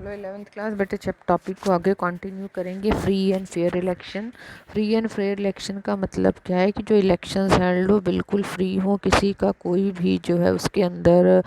Hello 11th class बेटे, जब topic को आगे कंटिन्यू करेंगे। Free and fair election. Free and fair election का मतलब क्या है कि जो इलेक्शंस हेल्ड हो बिल्कुल फ्री हो, किसी का कोई भी जो है उसके अंदर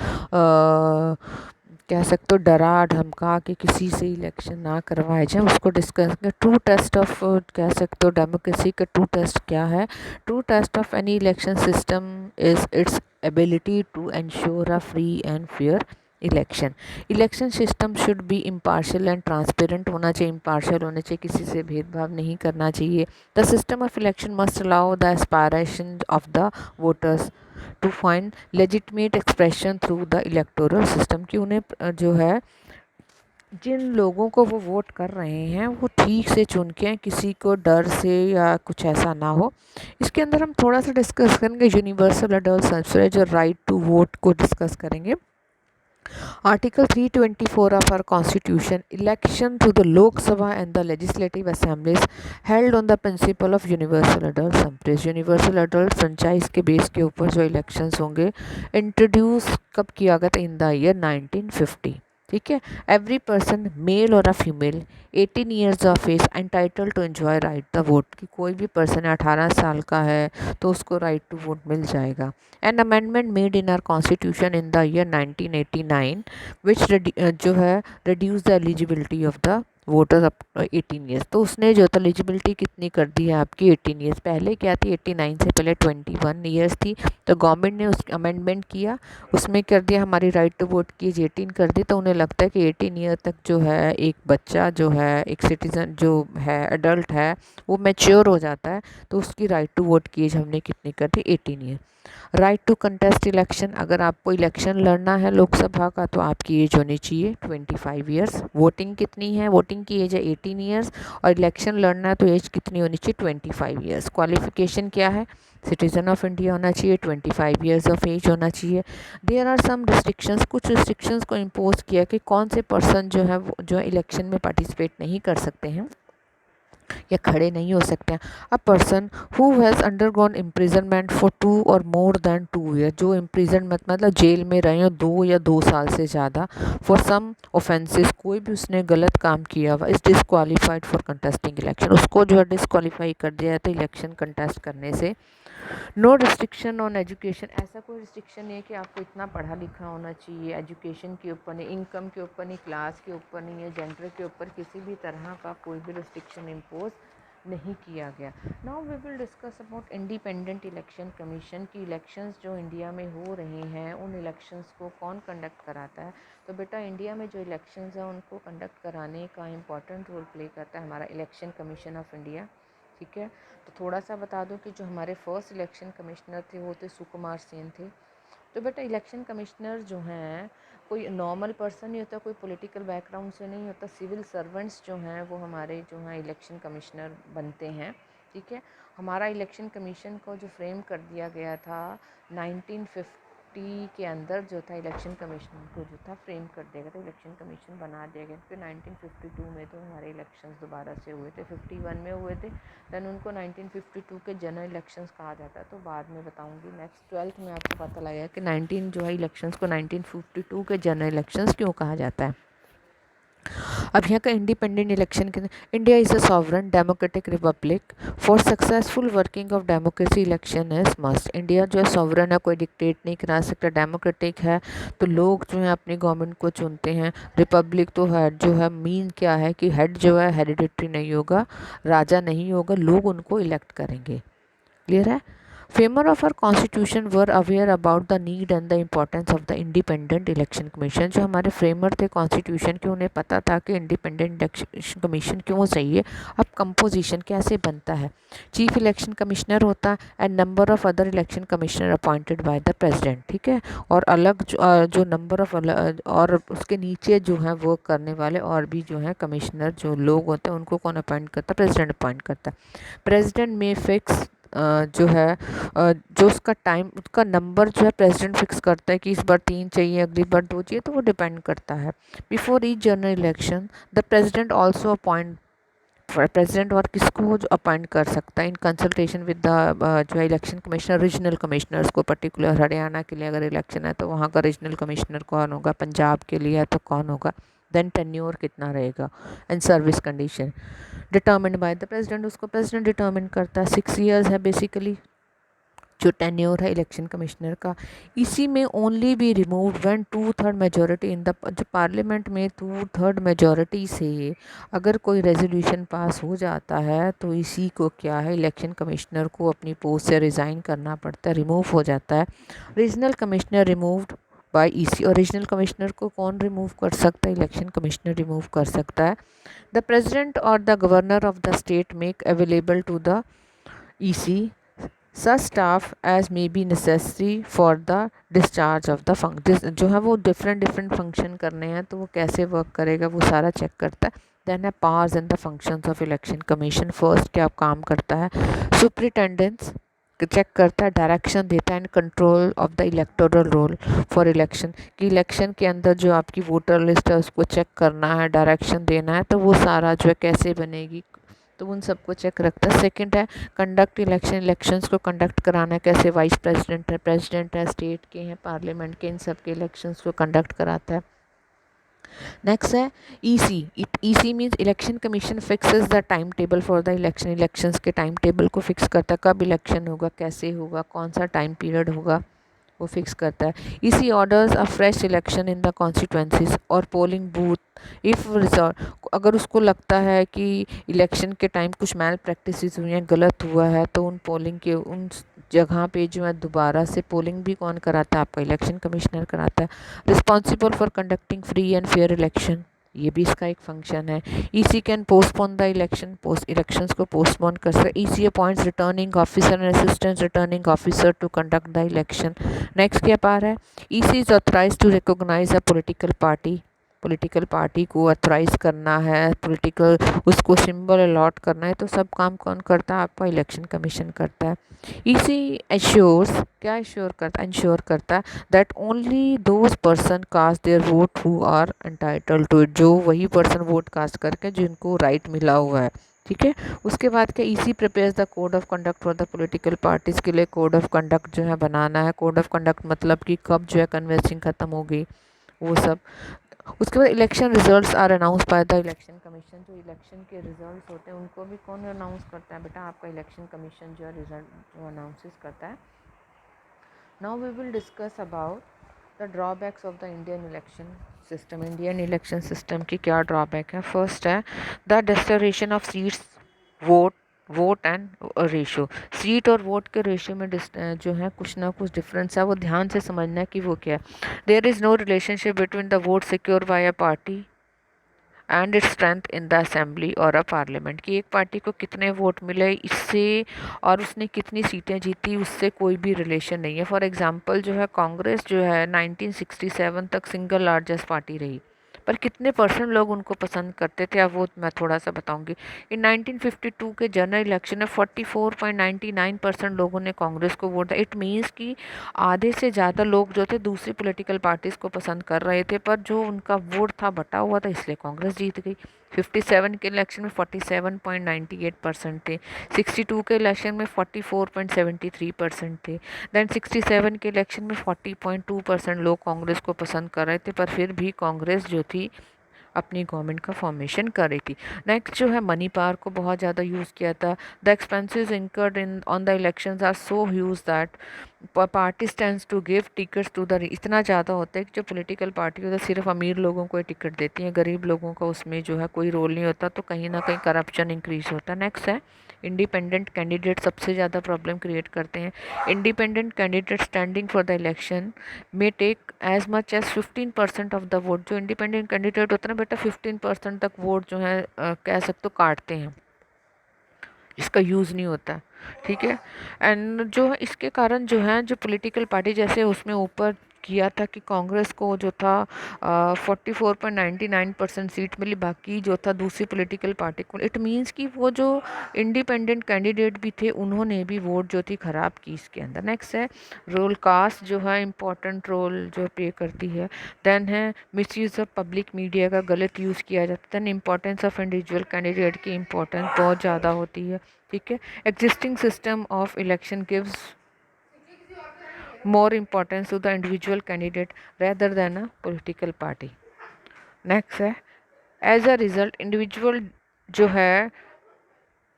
कह सकते हो डरा धमका के किसी से इलेक्शन ना करवाए जाए, उसको डिस्कस करें। ट्रू टेस्ट ऑफ कह सकते हो डेमोक्रेसी का ट्रू टेस्ट क्या है। True test of any election system is its ability to ensure a free and fair election. Election system should be impartial and transparent होना चाहिए, इम्पार्शियल होना चाहिए, किसी से भेदभाव नहीं करना चाहिए। The system of election must allow the aspiration of the voters to find legitimate expression through the electoral system, कि उन्हें जो है जिन लोगों को वो वोट कर रहे हैं वो ठीक से चुन के, किसी को डर से या कुछ ऐसा ना हो। इसके अंदर हम थोड़ा सा डिस्कस करेंगे यूनिवर्सल अडल्ट सफरेज और राइट टू वोट को डिस्कस करेंगे। Article 324 of our Constitution, election to the Lok Sabha and the Legislative Assemblies held on the principle of universal adult suffrage। universal adult franchise के base के ऊपर जो elections होंगे, introduce कब किया गया था? In the year 1950। ठीक है। एवरी पर्सन मेल और a female 18 years of age entitled to enjoy right the vote, कि कोई भी पर्सन 18 साल का है तो उसको राइट टू वोट मिल जाएगा। An amendment made in are constitution in the year 1989 विच जो है reduce the eligibility of the voters up 18 years. तो उसने जो था एलिजिबिलिटी कितनी कर दी है आपकी? 18 ईयर्स। पहले क्या थी? 89 से पहले 21 ईयर्स थी। तो गवर्नमेंट ने उस अमेंडमेंट किया, उसमें कर दिया हमारी राइट टू वोट की एज 18 कर दी। तो उन्हें लगता है कि 18 ईयर तक जो है एक बच्चा जो है, एक सिटीज़न जो है, एडल्ट है, वो मैच्योर हो जाता है। तो उसकी राइट टू वोट की एज हमने कितनी कर दी? 18 year. Right to contest election, अगर आपको इलेक्शन लड़ना है लोकसभा का तो आपकी एज होनी चाहिए 25 ईयर्स। वोटिंग कितनी है? वोटिंग की एज है 18 ईयर्स और इलेक्शन लड़ना है तो एज कितनी होनी चाहिए? 25 ईयर्स। क्वालिफिकेशन क्या है? सिटीज़न ऑफ इंडिया होना चाहिए, 25 ईयर्स ऑफ एज होना चाहिए। देयर आर सम रिस्ट्रिक्शंस, कुछ रिस्ट्रिक्शंस को इम्पोज किया कि कौन से पर्सन जो है वो जो इलेक्शन में पार्टिसिपेट नहीं कर सकते हैं या खड़े नहीं हो सकते हैं। A person who has undergone imprisonment for 2 और मोर देन 2 ईयर, जो इम्प्रिजनमेंट मतलब जेल में रहे हो 2 या 2 साल से ज़्यादा, फॉर सम ऑफेंसेस, कोई भी उसने गलत काम किया हुआ, is disqualified for contesting election, उसको जो है डिसक्वालीफाई कर दिया जाता है इलेक्शन कंटेस्ट करने से। नो रिस्ट्रिक्शन ऑन एजुकेशन, ऐसा कोई रिस्ट्रिक्शन नहीं है कि आपको इतना पढ़ा लिखा होना चाहिए, एजुकेशन के ऊपर नहीं, इनकम के ऊपर नहीं, क्लास के ऊपर नहीं है, जेंडर के ऊपर किसी भी तरह का कोई भी रिस्ट्रिक्शन इम्पोज नहीं किया गया। Now we will discuss about independent election commission की इलेक्शंस जो इंडिया में हो रहे हैं, उन इलेक्शंस को कौन कंडक्ट कराता है। तो बेटा इंडिया में जो इलेक्शंस हैं उनको कंडक्ट कराने का इम्पॉर्टेंट रोल प्ले करता है हमारा इलेक्शन कमीशन ऑफ इंडिया। ठीक है। तो थोड़ा सा बता दूं कि जो हमारे फर्स्ट इलेक्शन कमिश्नर थे वो थे सुकुमार सेन थे। तो बेटा इलेक्शन कमिश्नर जो हैं कोई नॉर्मल पर्सन नहीं होता, कोई पॉलिटिकल बैकग्राउंड से नहीं होता, सिविल सर्वेंट्स जो हैं वो हमारे जो हैं इलेक्शन कमिश्नर बनते हैं। ठीक है। हमारा इलेक्शन कमीशन को जो फ्रेम कर दिया गया था 1950 के अंदर जो था इलेक्शन कमीशन को जो था फ्रेम कर दिया गया था, इलेक्शन कमीशन बना दिया गया। फिर 1952 में तो हमारे इलेक्शंस दोबारा से हुए थे, 51 में हुए थे, दैन उनको 1952 के जनरल इलेक्शंस कहा जाता है। तो बाद में बताऊंगी, नेक्स्ट 12th में आपको पता लगेगा कि 19 जो है इलेक्शंस को 1952 के जनरल इलेक्शंस क्यों कहा जाता है। अब यहाँ का इंडिपेंडेंट इलेक्शन के, India is a sovereign democratic Republic, for successful working of democracy election is must. India जो है सॉवरन है, कोई डिक्टेट नहीं करा सकता, डेमोक्रेटिक है, तो लोग जो है अपनी गवर्नमेंट को चुनते हैं। रिपब्लिक तो है जो है मीन क्या है कि हेड जो है हेरिडिटरी नहीं होगा, राजा नहीं होगा, लोग उनको इलेक्ट करेंगे। क्लियर है। Framer of our constitution were aware about the need and the importance of the independent election commission. जो हमारे फ्रेमर थे कॉन्स्टिट्यूशन के, उन्हें पता था कि इंडिपेंडेंट इलेक्शन कमीशन क्यों चाहिए। अब कंपोजिशन कैसे बनता है? चीफ इलेक्शन कमिश्नर होता है and number of other election commissioner appointed by the president. ठीक है। और अलग जो नंबर ऑफ और उसके नीचे जो है वर्क करने वाले और भी जो है कमिश्नर जो लोग होते हैं उनको कौन अपॉइंट करता है? प्रेसिडेंट अपॉइंट करता है। प्रेसिडेंट में फिक्स जो है जो उसका टाइम, उसका नंबर जो है प्रेसिडेंट फिक्स करता है कि इस बार 3 चाहिए, अगली बार 2 चाहिए, तो वो डिपेंड करता है। Before each general election the president also appoint, president और किसको जो अपॉइंट कर सकता है इन कंसल्टेशन विद द जो है इलेक्शन कमिश्नर, रीजनल कमिश्नर्स को। पर्टिकुलर हरियाणा के लिए अगर इलेक्शन है तो वहाँ का रीजनल कमिश्नर कौन होगा, पंजाब के लिए है तो कौन होगा, देन टेन्योर कितना रहेगा, and service condition determined by the president, उसको प्रेसिडेंट डिटर्मिन करता है। 6 ईयर्स है बेसिकली जो टेन्योर है इलेक्शन कमिश्नर का। इसी में only be removed when 2/3 majority in the, जो पार्लियामेंट में 2/3 मेजोरिटी से अगर कोई रेजोल्यूशन पास हो जाता है तो इसी को क्या है, इलेक्शन कमिश्नर को अपनी पोस्ट से रिज़ाइन करना पड़ता है, रिमूव हो जाता है। Regional commissioner removed by EC, और रीजनल कमिश्नर को कौन रिमूव कर सकता है, इलेक्शन कमिश्नर रिमूव कर सकता है। द प्रेसिडेंट और the governor of the state make available to the EC such staff as may be necessary for the discharge of the function, जो है वो डिफरेंट फंक्शन करने हैं तो वो कैसे वर्क करेगा वो सारा चेक करता है। देन है powers and the functions of election commission. First क्या काम करता है, सुपरिटेंडेंस चेक करता है, डायरेक्शन देता है and control of the electoral roll for election, कि इलेक्शन के अंदर जो आपकी वोटर लिस्ट है उसको चेक करना है, डायरेक्शन देना है, तो वो सारा जो है कैसे बनेगी तो उन सबको चेक रखता है। सेकंड है कंडक्ट इलेक्शन, इलेक्शंस को कंडक्ट कराना है कैसे, वाइस प्रेसिडेंट है, स्टेट के हैं, पार्लियामेंट के, इन सब के इलेक्शंस को कंडक्ट कराता है। नेक्स्ट है EC, EC means election commission fixes the time table for the election, elections के टाइम टेबल को फिक्स करता है, कब इलेक्शन होगा, कैसे होगा, कौन सा टाइम पीरियड होगा, वो फिक्स करता है। इसी orders a fresh election in the constituencies और पोलिंग बूथ इफ़ रिजल्ट, अगर उसको लगता है कि इलेक्शन के टाइम कुछ मैल प्रैक्टिसेस हुई हैं, गलत हुआ है, तो उन पोलिंग के उन जगह पे जो है दोबारा से पोलिंग भी कौन कराता है, आपका इलेक्शन कमिश्नर कराता है। Responsible for conducting free and fair election, ये भी इसका एक फंक्शन है। EC can postpone the election, elections को पोस्टपोन कर सकते। EC appoints returning officer and assistant returning officer to conduct the election. Next क्या पार है, EC is authorise to recognise a political party, political party को authorise करना है, political उसको सिंबल अलॉट करना है, तो सब काम कौन करता है, आपका इलेक्शन कमीशन करता है। ईसी एश्योर्स, क्या एश्योर करता है, इंश्योर करता है that only those person cast their vote who are entitled to it, जो वही पर्सन वोट कास्ट करके जिनको राइट मिला हुआ है, ठीक है। उसके बाद क्या, EC prepares the code of conduct for the political parties, के लिए कोड ऑफ कंडक्ट जो है बनाना है। कोड ऑफ कंडक्ट मतलब कि कब जो है कन्वेंसिंग खत्म हो गई वो सब। उसके बाद election results are announce by the election commission, जो इलेक्शन के रिजल्ट्स होते हैं उनको भी कौन अनाउंस करता है, बेटा आपका इलेक्शन कमीशन जो है रिजल्ट जो अनाउंसेस करता है। Now we will discuss about the drawbacks of the Indian election system. Indian election system की क्या ड्रॉबैक है। फर्स्ट है the distortion of seats, vote and ratio, seat और वोट के रेशियो में जो है कुछ ना कुछ डिफरेंस है, वो ध्यान से समझना है कि वो क्या है। There is no relationship between the vote secure by a party and its strength in the assembly और अ पार्लियामेंट, कि एक पार्टी को कितने वोट मिले इससे और उसने कितनी सीटें जीती उससे कोई भी रिलेशन नहीं है। फॉर एग्जांपल जो है कांग्रेस जो है 1967 तक सिंगल लार्जेस्ट पार्टी रही, पर कितने परसेंट लोग उनको पसंद करते थे, अब वो मैं थोड़ा सा बताऊंगी। इन 1952 के जनरल इलेक्शन में 44.99% लोगों ने कांग्रेस को वोट दिया। इट मीन्स कि आधे से ज़्यादा लोग जो थे दूसरी पॉलिटिकल पार्टीज़ को पसंद कर रहे थे, पर जो उनका वोट था बटा हुआ था इसलिए कांग्रेस जीत गई। 57 के इलेक्शन में 47.98% थे, 62 के इलेक्शन में 44.73% थे, देन 67 के इलेक्शन में 40.2% लोग कांग्रेस को पसंद कर रहे थे, पर फिर भी कांग्रेस जो थी अपनी गवर्नमेंट का फॉर्मेशन कर रही थी। नेक्स्ट जो है मनी पावर को बहुत ज़्यादा यूज़ किया था। The expenses incurred in on the elections are so huge that parties tends to give tickets to the, इतना ज़्यादा होता है कि जो पॉलिटिकल पार्टी होता है सिर्फ अमीर लोगों को ही टिकट देती हैं, गरीब लोगों का उसमें जो है कोई रोल नहीं होता, तो कहीं ना कहीं करप्शन इंक्रीज होता है। नेक्स्ट है इंडिपेंडेंट कैंडिडेट सबसे ज़्यादा प्रॉब्लम क्रिएट करते हैं। Independent candidate standing for the election में take as much as 15% of the vote, जो इंडिपेंडेंट कैंडिडेट होता है ना बेटा 15% तक वोट जो है कह सकते हो काटते हैं, इसका यूज़ नहीं होता, ठीक है। एंड जो है इसके कारण जो है जो पॉलिटिकल पार्टी जैसे उसमें ऊपर किया था कि कांग्रेस को जो था 44.99% सीट मिली, बाकी जो था दूसरी पॉलिटिकल पार्टी को। इट मींस कि वो जो इंडिपेंडेंट कैंडिडेट भी थे उन्होंने भी वोट जो थी ख़राब की इसके अंदर। नेक्स्ट है रोल, कास्ट जो है इम्पोर्टेंट रोल जो प्ले करती है। देन है मिसयूज़ ऑफ पब्लिक मीडिया का गलत यूज़ किया जाता है। Then importance of individual candidate की इंपॉर्टेंस बहुत ज़्यादा होती है, ठीक है। Existing system of election gives more importance to the individual candidate rather than a political party. Next है एज अ रिजल्ट इंडिविजुअल जो है,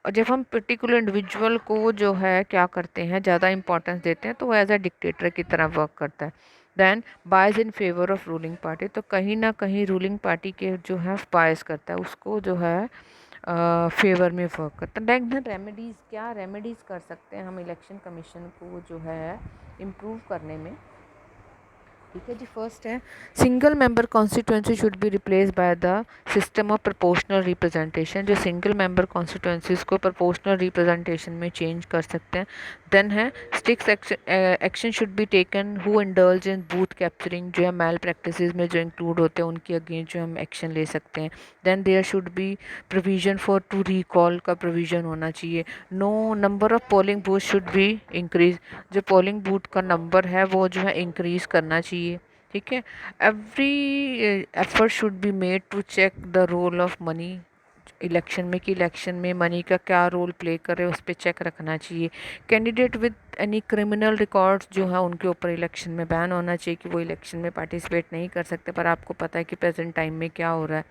और जब हम पर्टिकुलर इंडिविजुअल को जो है क्या करते हैं, ज़्यादा इंपॉर्टेंस देते हैं, तो वो एज अ डिक्टेटर की तरह वर्क करता है। Then bias in favour of ruling party, तो कहीं ना कहीं रूलिंग पार्टी के जो है बायस करता है, उसको जो है फेवर में वर्क करता है। देन रेमेडीज़, क्या रेमेडीज़ कर सकते हैं हम इलेक्शन कमीशन को जो है इम्प्रूव करने में। ठीक है जी, फर्स्ट है single member constituency should be replace by the system of proportional representation, जो सिंगल मेंबर कॉन्स्टिट्यूंसीज को प्रोपोर्शनल रिप्रेजेंटेशन में चेंज कर सकते हैं। देन है strict action should be taken who indulge in booth capturing, जो है मैल प्रैक्टिसेस में जो इंक्लूड होते हैं उनके अगेंस्ट जो हम एक्शन ले सकते हैं। Then there should be provision for to recall का प्रोविजन होना चाहिए। No number of polling booth should be increase, जो पोलिंग बूथ का नंबर है वो जो है इंक्रीज करना चाहिए। ठीक है, every effort should be made to check the role of money election में, कि इलेक्शन में मनी का क्या रोल प्ले करे, उस पर चेक रखना चाहिए। Candidate with any criminal records जो है उनके ऊपर इलेक्शन में बैन होना चाहिए, कि वो इलेक्शन में पार्टिसिपेट नहीं कर सकते। पर आपको पता है कि प्रेजेंट टाइम में क्या हो रहा है।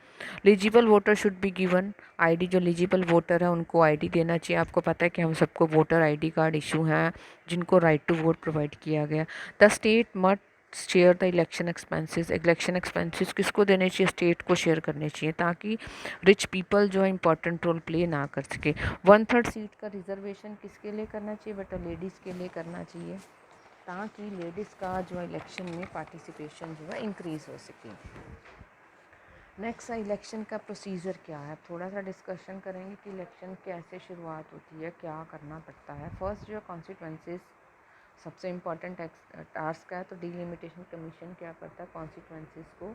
Eligible voter should be given ID, जो एलिजिबल वोटर है उनको आईडी देना चाहिए। आपको पता है कि हम सबको वोटर आईडी कार्ड इशू हैं, जिनको राइट टू वोट प्रोवाइड किया गया। The state must share the election expenses, election expenses किसको देने चाहिए, स्टेट को शेयर करने चाहिए, ताकि रिच पीपल जो है इंपॉर्टेंट रोल प्ले ना कर सके। 1/3 सीट का रिजर्वेशन किसके लिए करना चाहिए बेटा, लेडीज़ के लिए करना चाहिए, ताकि लेडीज़ का जो इलेक्शन में पार्टिसिपेशन जो है इंक्रीज़ हो सके। नेक्स्ट है इलेक्शन का प्रोसीजर क्या है, थोड़ा सा डिस्कशन करेंगे कि इलेक्शन कैसे शुरुआत होती है, क्या करना पड़ता है। फर्स्ट जो कॉन्स्टिट्यूंसीज सबसे इम्पॉर्टेंट टास्क है, तो डिलिमिटेशन कमीशन क्या करता है, कॉन्स्टिट्यूंसीज को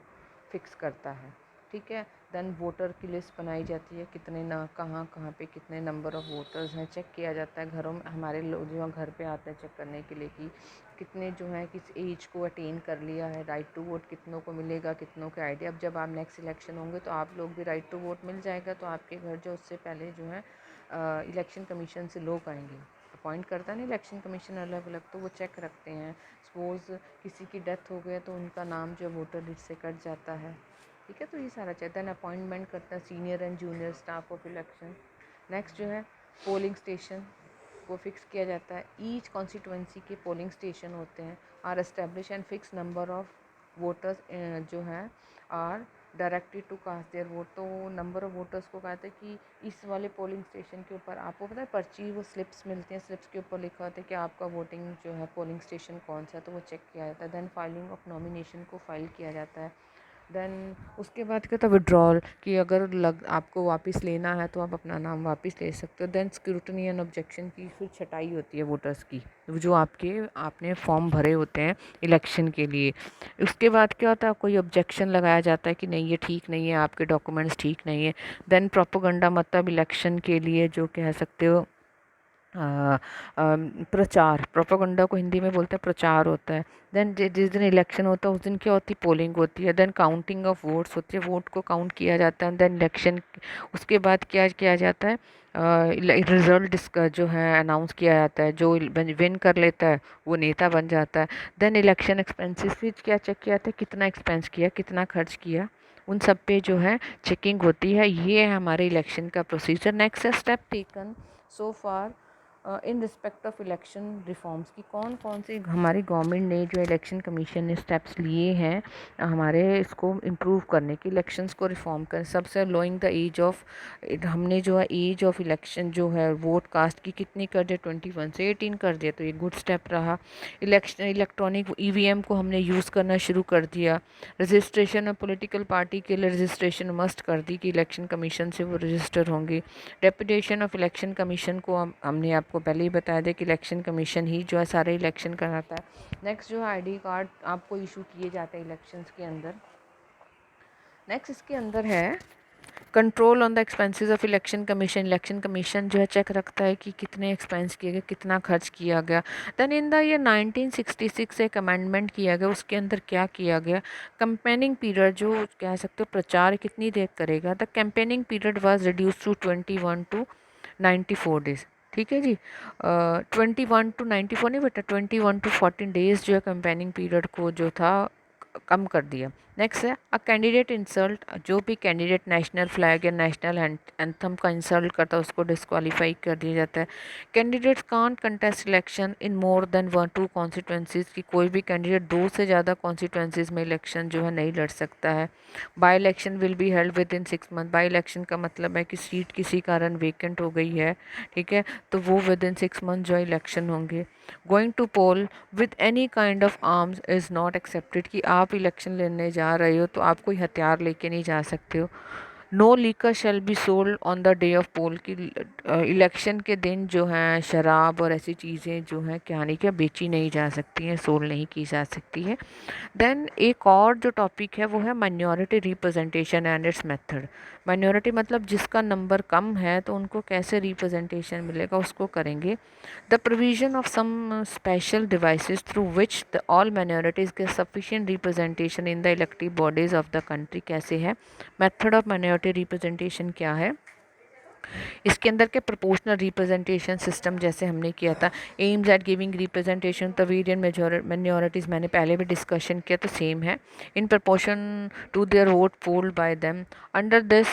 फिक्स करता है। ठीक है, देन वोटर की लिस्ट बनाई जाती है, कितने ना कहाँ कहाँ पे कितने नंबर ऑफ़ वोटर्स हैं, चेक किया जाता है घरों में। हमारे लोग जो घर पे आते हैं चेक करने के लिए कि कितने जो हैं किस एज को अटेन कर लिया है, राइट टू वोट कितनों को मिलेगा, कितनों के आईडी। अब जब आप नेक्स्ट इलेक्शन होंगे तो आप लोग भी राइट टू वोट मिल जाएगा, तो आपके घर जो उससे पहले जो है इलेक्शन कमीशन से लोग आएंगे, अपॉइंट करता है ना इलेक्शन कमीशन अलग अलग, तो वो चेक रखते हैं। सपोज़ किसी की डेथ हो गई तो उनका नाम जो वोटर लिस्ट से कट जाता है। ठीक है, तो ये सारा चेक। देन अपॉइंटमेंट करता है senior and junior staff of election. Next जो है पोलिंग स्टेशन को फिक्स किया जाता है। ईच कॉन्स्टिट्यूंसी के पोलिंग स्टेशन होते हैं, are establish and fix number of voters जो हैं are directed to cast their vote. तो नंबर ऑफ़ वोटर्स को कहते हैं कि इस वाले पोलिंग स्टेशन के ऊपर आपको पता है पर्ची, वो स्लिप्स मिलती हैं, स्लिप्स के ऊपर लिखा होता है कि आपका वोटिंग जो है पोलिंग स्टेशन कौन सा है, तो वो चेक किया जाता है। देन फाइलिंग ऑफ नॉमिनेशन को फाइल किया जाता है। देन उसके बाद क्या था, विड्रॉल, कि अगर आपको वापस लेना है तो आप अपना नाम वापस ले सकते हो। देन स्क्रूटनी एंड ऑब्जेक्शन की फिर छटाई होती है वोटर्स की, जो आपने फॉर्म भरे होते हैं इलेक्शन के लिए। उसके बाद क्या होता है, कोई ऑब्जेक्शन लगाया जाता है कि नहीं ये ठीक नहीं है, आपके डॉक्यूमेंट्स ठीक नहीं है। देन प्रोपोगंडा, मतलब इलेक्शन के लिए जो कह सकते हो प्रचार, प्रोपोगंडा को हिंदी में बोलते हैं प्रचार होता है। देन जिस दिन इलेक्शन होता है उस दिन क्या होती है, पोलिंग होती है। देन काउंटिंग ऑफ वोट्स होती है, वोट को काउंट किया जाता है। देन इलेक्शन, उसके बाद क्या किया जाता है, रिजल्ट जो है अनाउंस किया जाता है, जो विन कर लेता है वो नेता बन जाता है। देन इलेक्शन एक्सपेंसेस फिर क्या चेक किया जाता है, कितना एक्सपेंस किया, कितना खर्च किया, उन सब पे जो है चेकिंग होती है। ये है हमारे इलेक्शन का procedure. Next step taken so far in respect of election reforms, की कौन कौन से हमारी गवर्नमेंट ने जो इलेक्शन कमीशन ने स्टेप्स लिए हैं हमारे इसको इम्प्रूव करने के, इलेक्शंस को रिफॉर्म कर। सबसे लोइंग द एज ऑफ, हमने जो है एज ऑफ इलेक्शन जो है वोट कास्ट की कितनी कर दिया, 21 से 18 कर दिया, तो ये गुड स्टेप रहा। इलेक्शन इलेक्ट्रॉनिक ईवीएम को हमने यूज़ करना शुरू कर दिया। रजिस्ट्रेशन ऑफ पॉलिटिकल पार्टी के लिए रजिस्ट्रेशन मस्ट कर दी, कि इलेक्शन कमीशन से वो रजिस्टर होंगे। डेपुटेशन ऑफ इलेक्शन कमीशन को हमने आपको पहले ही बताया था कि इलेक्शन कमीशन ही जो है सारे इलेक्शन कराता है। नेक्स्ट जो है आईडी कार्ड आपको इशू किए जाते हैं इलेक्शंस के अंदर। नेक्स्ट इसके अंदर है control on the expenses of election commission. Election commission जो है चेक रखता है कि कितने एक्सपेंस किए गए, कितना खर्च किया गया। देन इन द ईयर 1966 एक अमेंडमेंट किया गया, उसके अंदर क्या किया गया, कैंपेनिंग पीरियड जो कह सकते हो प्रचार कितनी देर करेगा, the campaigning period was reduce to 21 to 94 days. ठीक है जी, 21 टू 94 नहीं बेटा, 21 टू 14 डेज जो है कैंपेनिंग पीरियड को जो था कम कर दिया। नेक्स्ट है अ कैंडिडेट इंसल्ट, जो भी कैंडिडेट नेशनल फ्लैग या नेशनल एंथम का इंसल्ट करता है उसको डिस्क्वालीफाई कर दिया जाता है। Candidates can't contest election in more than 1-2 constituencies, की कोई भी कैंडिडेट 2 से ज़्यादा कॉन्स्टिट्यूंसीज में इलेक्शन जो है नहीं लड़ सकता है। By election will be held with in 6 month. By election का मतलब है कि सीट किसी कारण वेकेंट हो गई है, ठीक है, तो वो विद इन 6 मंथ जो इलेक्शन होंगे। Going to poll with any kind of arms is not accepted, कि आप इलेक्शन लेने जा रहे हो तो आप कोई हथियार लेके नहीं जा सकते हो। No liquor shall be sold on the day of poll, की इलेक्शन के दिन जो है शराब और ऐसी चीज़ें जो हैं क्या नहीं क्या बेची नहीं जा सकती हैं, सोल्ड नहीं की जा सकती है। देन एक और जो टॉपिक है वो है minority representation and it's method. Minority मतलब जिसका नंबर कम है तो उनको कैसे रिप्रेजेंटेशन मिलेगा उसको करेंगे। The provision of some special devices through which the all minorities के sufficient representation in the elective bodies of the country कैसे है। मेथड ऑफ माइनॉरिटी रिप्रेजेंटेशन क्या है, इसके अंदर के प्रोपोर्शनल रिप्रेजेंटेशन सिस्टम जैसे हमने किया था। Aims at giving representation the variant minorities मैंने पहले भी डिस्कशन किया, तो सेम है। In proportion to their vote polled by them. Under this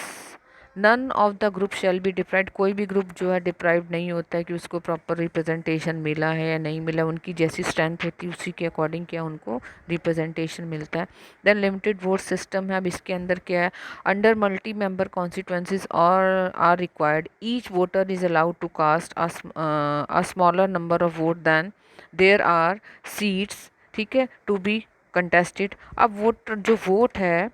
none of the group shall be deprived, कोई भी ग्रुप जो है डिप्राइव्ड नहीं होता है कि उसको प्रॉपर रिप्रेजेंटेशन मिला है या नहीं मिला, उनकी जैसी स्ट्रेंथ होती है उसी के अकॉर्डिंग क्या उनको रिप्रेजेंटेशन मिलता है। देन लिमिटेड वोट सिस्टम है। अब इसके अंदर क्या है, अंडर मल्टी मेंबर कॉन्स्टिट्यूंसीज और are required, each voter is allowed to cast a smaller number of vote than there are seats, ठीक है, टू बी कंटेस्टेड। अब वोटर जो वोट है,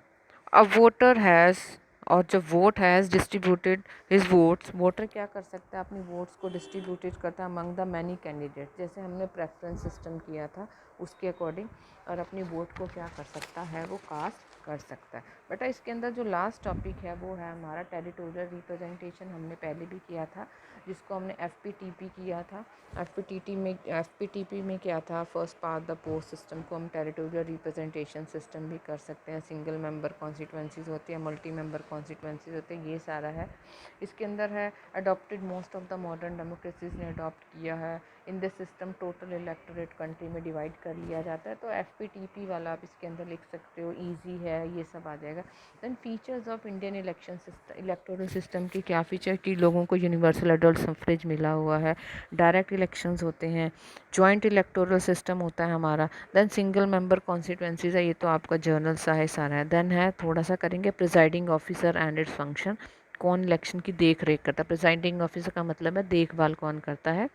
अब वोटर हैज़, और जब vote has distributed his votes, voter क्या कर सकता है अपनी वोट्स को डिस्ट्रीब्यूटेड करता है अमंग द मैनी कैंडिडेट, जैसे हमने प्रेफरेंस सिस्टम किया था उसके अकॉर्डिंग, और अपनी वोट को क्या कर सकता है वो कास्ट कर सकता है। बेटा इसके अंदर जो लास्ट टॉपिक है वो है हमारा टेरिटोरियल रिप्रेजेंटेशन, हमने पहले भी किया था जिसको हमने FPTP किया था। FPTP में क्या था, first part the post system को हम टेरिटोरियल रिप्रेजेंटेशन सिस्टम भी कर सकते हैं। सिंगल मेंबर कॉन्स्टिट्यूंसीज होती है, मल्टी मेंबर कॉन्स्टिट्यूंसीज होते हैं, ये सारा है। इसके अंदर है adopted most of the modern democracies ने अडॉप्ट किया है। In this system total electorate country में डिवाइड कर लिया जाता है, तो FPTP वाला आप इसके अंदर लिख सकते हो, ईजी है, ये सब आ जाएगा। Then features of Indian election system, electoral system की क्या फीचर, कि लोगों को यूनिवर्सल एडल्ट सफ्रेज मिला हुआ है, डायरेक्ट इलेक्शंस होते हैं, जॉइंट इलेक्टोरल सिस्टम होता है हमारा। देन सिंगल मेंबर कॉन्स्टिट्यूंसीज है, ये तो आपका जर्नल सा है सारा है। देन है थोड़ा सा करेंगे presiding officer and its function, कौन इलेक्शन की देख रेख करता है। प्रिजाइडिंग ऑफिसर का मतलब है देखभाल कौन करता है।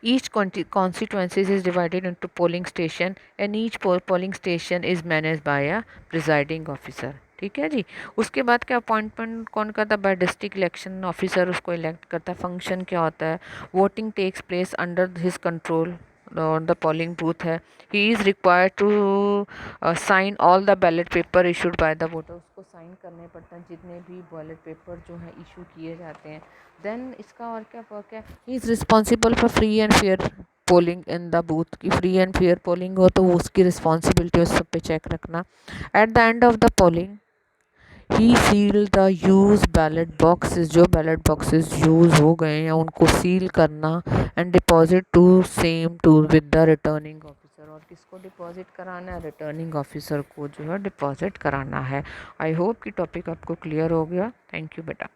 Each constituency is divided into polling station and each polling station is managed by a presiding officer, ठीक है जी। उसके बाद क्या अपॉइंटमेंट कौन करता है, बाय डिस्ट्रिक्ट इलेक्शन ऑफिसर उसको इलेक्ट करता है। फंक्शन क्या होता है, voting takes place under his control और द पोलिंग बूथ है। He is required to sign all the ballot paper issued by the voter, उसको साइन करने पड़ते हैं जितने भी बैलेट पेपर जो हैं इशू किए जाते हैं। देन इसका और क्या वर्क है, he is responsible for free and fair polling in the booth, की फ्री एंड फेयर पोलिंग हो तो वो उसकी रिस्पॉन्सिबिलिटी उस सब पे चेक रखना। At the end of the polling he seal the use ballot boxes, जो बैलेट बॉक्सेस यूज़ हो गए हैं उनको सील करना and deposit to same to with the returning officer, और किसको डिपॉजिट कराना है, रिटर्निंग ऑफिसर को जो है डिपॉजिट कराना है। आई होप कि टॉपिक आपको क्लियर हो गया। थैंक यू बेटा।